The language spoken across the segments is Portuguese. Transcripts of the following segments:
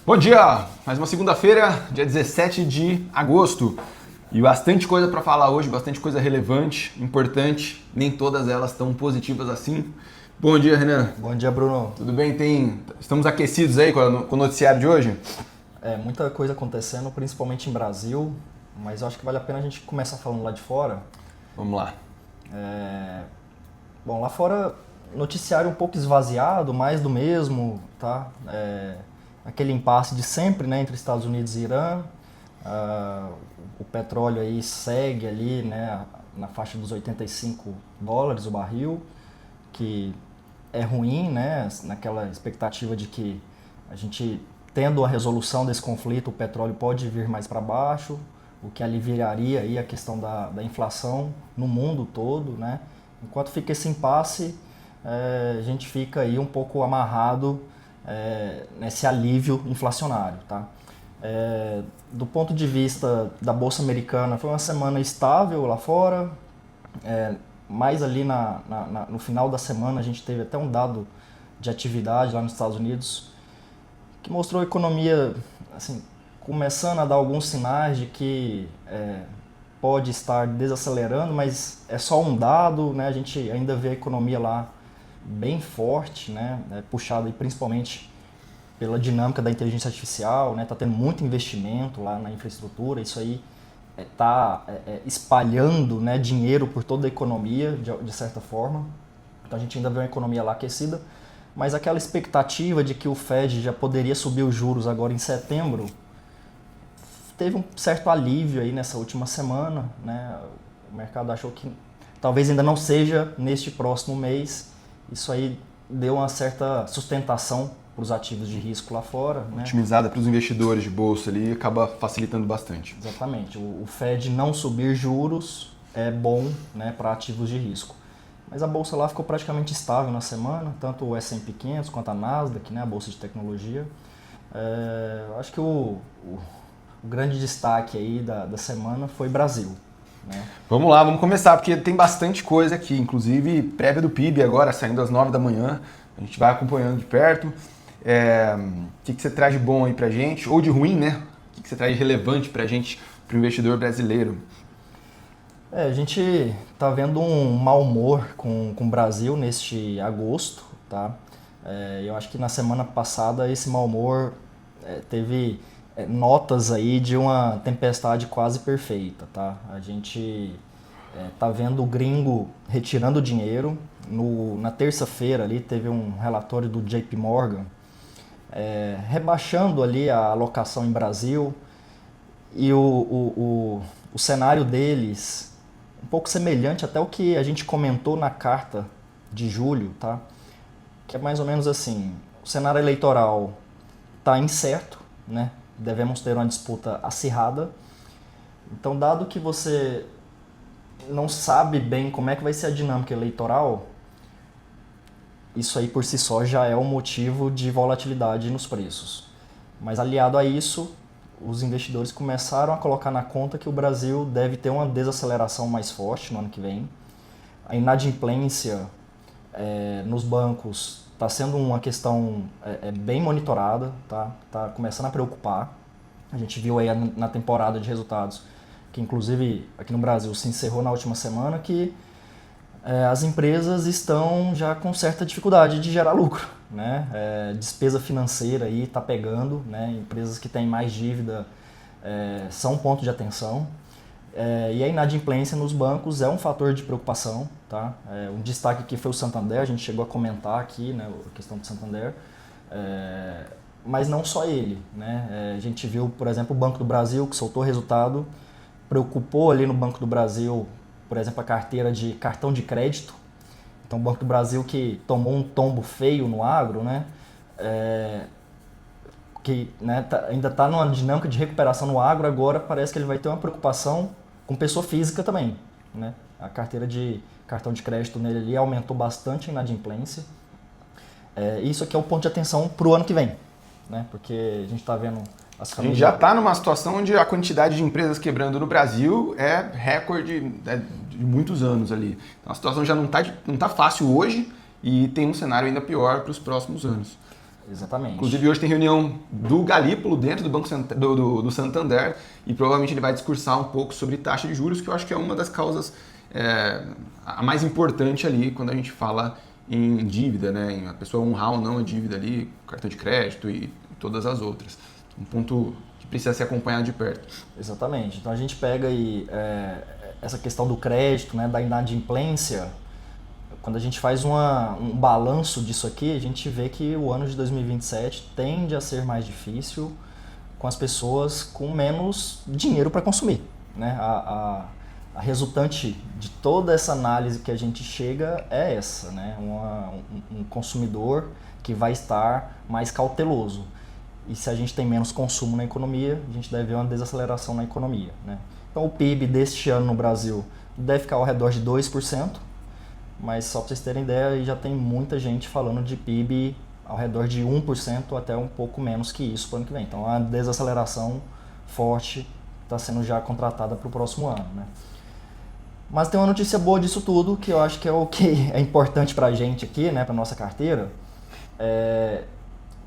Bom dia! Mais uma segunda-feira, dia 17 de agosto. E bastante coisa para falar hoje, bastante coisa relevante, importante. Nem todas elas tão positivas assim. Bom dia, Renan. Bom dia, Bruno. Tudo bem? Estamos aquecidos aí com o noticiário de hoje? Muita coisa acontecendo, principalmente em Brasil, mas eu acho que vale a pena a gente começar falando lá de fora. Vamos lá. Bom, lá fora, noticiário um pouco esvaziado, mais do mesmo, tá? Aquele impasse de sempre, né, entre Estados Unidos e Irã. O petróleo aí segue ali, né, na faixa dos $85 o barril, que é ruim, né, naquela expectativa de que a gente, tendo a resolução desse conflito, o petróleo pode vir mais para baixo, o que aliviaria aí a questão da inflação no mundo todo, né? Enquanto fica esse impasse, a gente fica aí um pouco amarrado nesse alívio inflacionário, tá? Do ponto de vista da Bolsa Americana, foi uma semana estável lá fora, mas ali no final da semana a gente teve até um dado de atividade lá nos Estados Unidos que mostrou a economia assim, começando a dar alguns sinais de que pode estar desacelerando, mas é só um dado, né? A gente ainda vê a economia lá bem forte, né? Puxada aí principalmente pela dinâmica da inteligência artificial, né? Tá tendo muito investimento lá na infraestrutura, isso aí está espalhando, né, dinheiro por toda a economia, de certa forma. Então a gente ainda vê uma economia lá aquecida, mas aquela expectativa de que o Fed já poderia subir os juros agora em setembro, teve um certo alívio aí nessa última semana, né? O mercado achou que talvez ainda não seja neste próximo mês. Isso aí deu uma certa sustentação para os ativos de risco lá fora, né? Otimizada para os investidores de bolsa ali, acaba facilitando bastante. Exatamente. O Fed não subir juros é bom, né, para ativos de risco. Mas a bolsa lá ficou praticamente estável na semana, tanto o S&P 500 quanto a Nasdaq, né, a bolsa de tecnologia. Acho que o grande destaque aí da semana foi Brasil, né? Vamos lá, vamos começar, porque tem bastante coisa aqui, inclusive prévia do PIB agora, saindo às 9 da manhã. A gente vai acompanhando de perto. O que você traz de bom aí pra gente, ou de ruim, né? O que você traz de relevante pra gente, pro investidor brasileiro? A gente tá vendo um mau humor com o Brasil neste agosto, tá? Eu acho que na semana passada esse mau humor teve notas aí de uma tempestade quase perfeita, tá? A gente tá vendo o gringo retirando dinheiro. Na terça-feira ali teve um relatório do JP Morgan rebaixando ali a alocação em Brasil, e o cenário deles um pouco semelhante até o que a gente comentou na carta de julho, tá? Que é mais ou menos assim: o cenário eleitoral está incerto, né? Devemos ter uma disputa acirrada. Então, dado que você não sabe bem como é que vai ser a dinâmica eleitoral, isso aí por si só já é um motivo de volatilidade nos preços. Mas aliado a isso, os investidores começaram a colocar na conta que o Brasil deve ter uma desaceleração mais forte no ano que vem. A inadimplência nos bancos está sendo uma questão bem monitorada, tá? Tá começando a preocupar. A gente viu aí na temporada de resultados, que inclusive aqui no Brasil se encerrou na última semana, que as empresas estão já com certa dificuldade de gerar lucro, né? Despesa financeira aí está pegando, né? Empresas que têm mais dívida são um ponto de atenção. E a inadimplência nos bancos é um fator de preocupação, tá? Um destaque aqui foi o Santander, a gente chegou a comentar aqui, né, a questão do Santander, mas não só ele, né? A gente viu, por exemplo, o Banco do Brasil, que soltou resultado, preocupou ali no Banco do Brasil, por exemplo, a carteira de cartão de crédito. Então, o Banco do Brasil, que tomou um tombo feio no agro, né? Que, né, ainda está numa dinâmica de recuperação no agro, agora parece que ele vai ter uma preocupação com pessoa física também, né? A carteira de cartão de crédito nele ali aumentou bastante a inadimplência. Isso aqui é o ponto de atenção para o ano que vem, né? Porque a gente está vendo as famílias... A gente já está numa situação onde a quantidade de empresas quebrando no Brasil é recorde de muitos anos ali. Então a situação já não tá fácil hoje e tem um cenário ainda pior para os próximos anos. Exatamente. Inclusive hoje tem reunião do Galípolo dentro do Banco do Santander e provavelmente ele vai discursar um pouco sobre taxa de juros, que eu acho que é uma das causas a mais importante ali quando a gente fala em dívida, né? Em a pessoa honrar ou não a dívida ali, cartão de crédito e todas as outras. Um ponto que precisa ser acompanhado de perto. Exatamente. Então a gente pega aí essa questão do crédito, né, da inadimplência. Quando a gente faz um balanço disso aqui, a gente vê que o ano de 2027 tende a ser mais difícil com as pessoas com menos dinheiro para consumir, né? A resultante de toda essa análise que a gente chega é essa, né? Um consumidor que vai estar mais cauteloso. E se a gente tem menos consumo na economia, a gente deve ver uma desaceleração na economia, né? Então o PIB deste ano no Brasil deve ficar ao redor de 2%, mas só para vocês terem ideia, já tem muita gente falando de PIB ao redor de 1% até um pouco menos que isso para o ano que vem. Então, a desaceleração forte está sendo já contratada para o próximo ano, né? Mas tem uma notícia boa disso tudo, que eu acho que é o que é importante para a gente aqui, né, para a nossa carteira,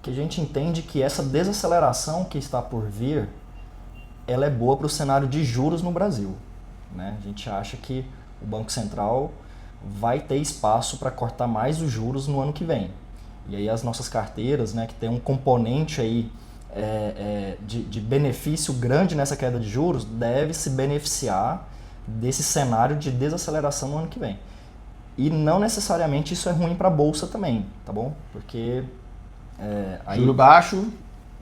que a gente entende que essa desaceleração que está por vir, ela é boa para o cenário de juros no Brasil, né? A gente acha que o Banco Central vai ter espaço para cortar mais os juros no ano que vem. E aí as nossas carteiras, né, que tem um componente aí de benefício grande nessa queda de juros, deve se beneficiar desse cenário de desaceleração no ano que vem. E não necessariamente isso é ruim para a Bolsa também, tá bom? Porque juro baixo,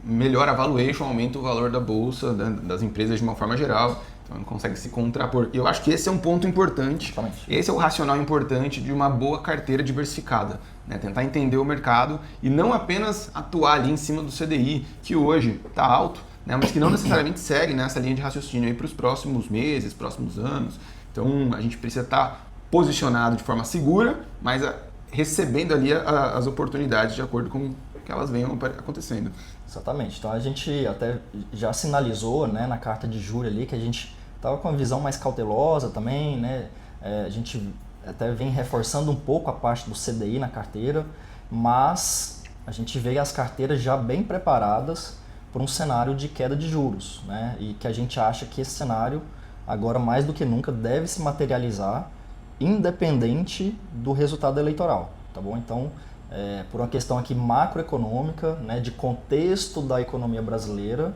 melhora a valuation, aumenta o valor da Bolsa, das empresas de uma forma geral. Então não consegue se contrapor. Eu acho que esse é um ponto importante. Exatamente. Esse é o racional importante de uma boa carteira diversificada, né? Tentar entender o mercado e não apenas atuar ali em cima do CDI, que hoje está alto, né? Mas que não necessariamente segue nessa linha de raciocínio aí para os próximos meses, próximos anos. Então a gente precisa estar posicionado de forma segura, mas recebendo ali as oportunidades de acordo com que elas venham acontecendo. Exatamente. Então a gente até já sinalizou, né, na carta de juros ali que a gente estava com uma visão mais cautelosa também, né? A gente até vem reforçando um pouco a parte do CDI na carteira, mas a gente vê as carteiras já bem preparadas para um cenário de queda de juros, né? E que a gente acha que esse cenário, agora mais do que nunca, deve se materializar independente do resultado eleitoral, tá bom? Então, por uma questão aqui macroeconômica, né, de contexto da economia brasileira,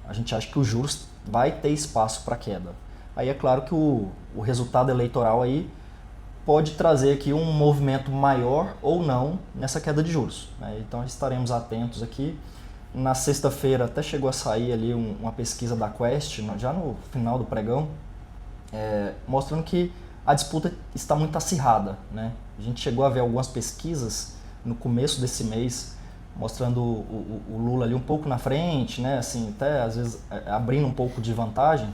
a gente acha que os juros vai ter espaço para queda. Aí é claro que o resultado eleitoral aí pode trazer aqui um movimento maior ou não nessa queda de juros, né? Então estaremos atentos aqui. Na sexta-feira até chegou a sair ali uma pesquisa da Quest, já no final do pregão, mostrando que a disputa está muito acirrada, né? A gente chegou a ver algumas pesquisas no começo desse mês, mostrando o Lula ali um pouco na frente, né? Assim, até às vezes abrindo um pouco de vantagem,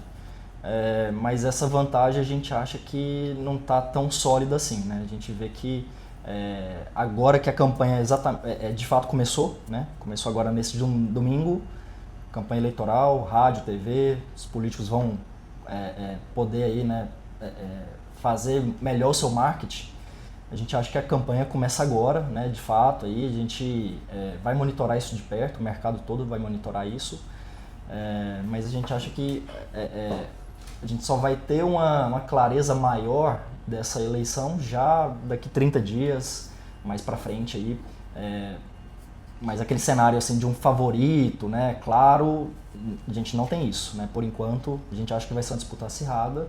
mas essa vantagem a gente acha que não está tão sólida assim, né? A gente vê que agora que a campanha de fato começou, né? Começou agora nesse domingo, campanha eleitoral, rádio, TV, os políticos vão poder aí, né, fazer melhor o seu marketing. A gente acha que a campanha começa agora, né, de fato, aí a gente vai monitorar isso de perto, o mercado todo vai monitorar isso, mas a gente acha que a gente só vai ter uma clareza maior dessa eleição já daqui 30 dias, mais para frente aí, mas aquele cenário assim de um favorito, né, claro, a gente não tem isso, né, por enquanto a gente acha que vai ser uma disputa acirrada,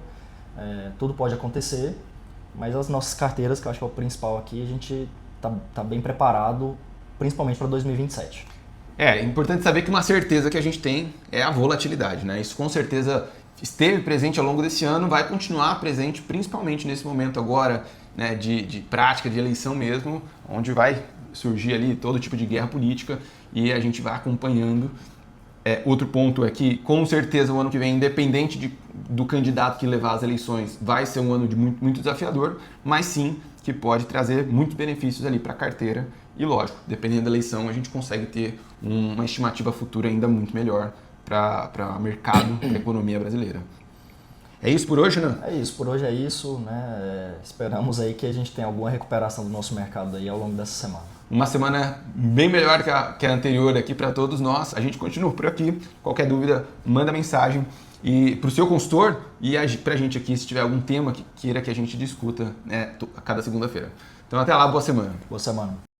tudo pode acontecer. Mas as nossas carteiras, que eu acho que é o principal aqui, a gente tá bem preparado, principalmente para 2027. É importante saber que uma certeza que a gente tem é a volatilidade, né? Isso com certeza esteve presente ao longo desse ano, vai continuar presente, principalmente nesse momento agora, né, de prática de eleição mesmo, onde vai surgir ali todo tipo de guerra política e a gente vai acompanhando. Outro ponto é que, com certeza, o ano que vem, independente do candidato que levar as eleições, vai ser um ano de muito desafiador, mas sim que pode trazer muitos benefícios ali para a carteira. E lógico, dependendo da eleição, a gente consegue ter uma estimativa futura ainda muito melhor para o mercado, para a economia brasileira. É isso por hoje, né? É isso, por hoje é isso, né? Esperamos aí que a gente tenha alguma recuperação do nosso mercado aí ao longo dessa semana. uma semana bem melhor que a anterior aqui para todos nós. A gente continua por aqui. Qualquer dúvida, manda mensagem. E para o seu consultor e para a gente aqui, se tiver algum tema que queira que a gente discuta, né, a cada segunda-feira. Então até lá, boa semana. Boa semana.